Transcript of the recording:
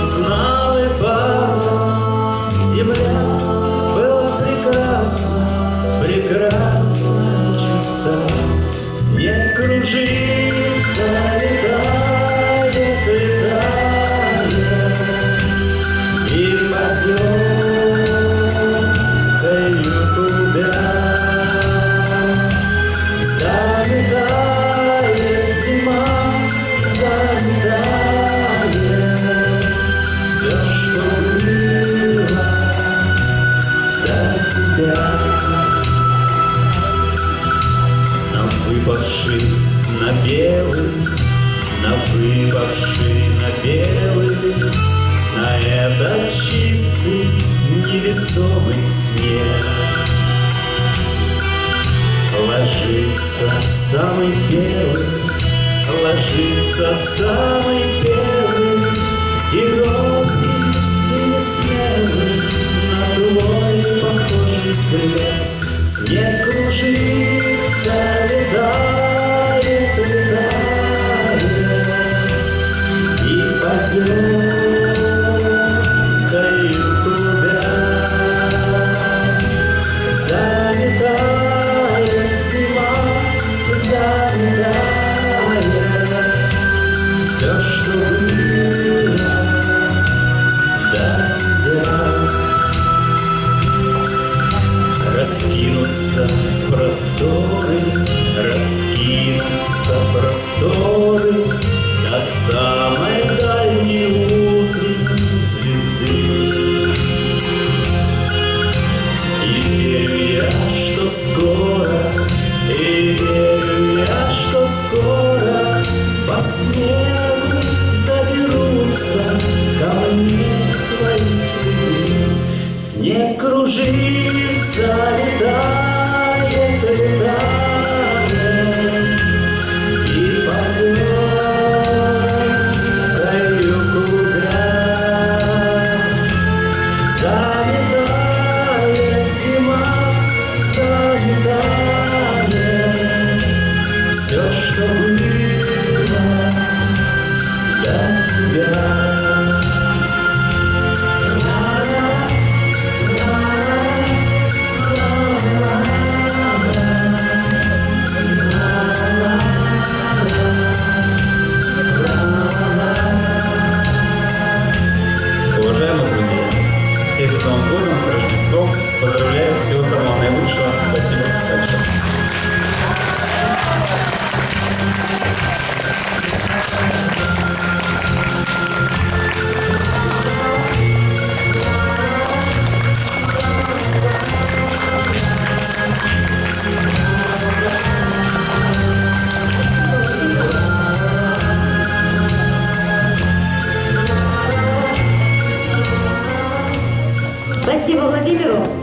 знал и папа. Земля была прекрасна, прекрасна и чиста. Снег кружится, летает, летает, и поземкою туда заметает зима, заметает все, что было до тебя. Нам выпавший на белый, на выпавший на белый, на этот чистый невесомый снег ложится самый первый, ложится самый первый, и робкий, и несмелый, на твой похожий след. Снег кружится, летает, летает, и поземкою туда заметает зима, заметает все, что было до тебя. Раскинутся просторы, раскинутся просторы до самой дальней утренней звезды. И верю я, что скоро, и верю я, что скоро по снегу доберутся ко мне твои следы. Снег кружится, летает, летает, и поземкою куда заметает зима, заметает все, что было до тебя. Уважаемые друзья, всех с Новым годом, с Рождеством. Поздравляю, всего самого наилучшего. Спасибо большое. Спасибо Владимиру.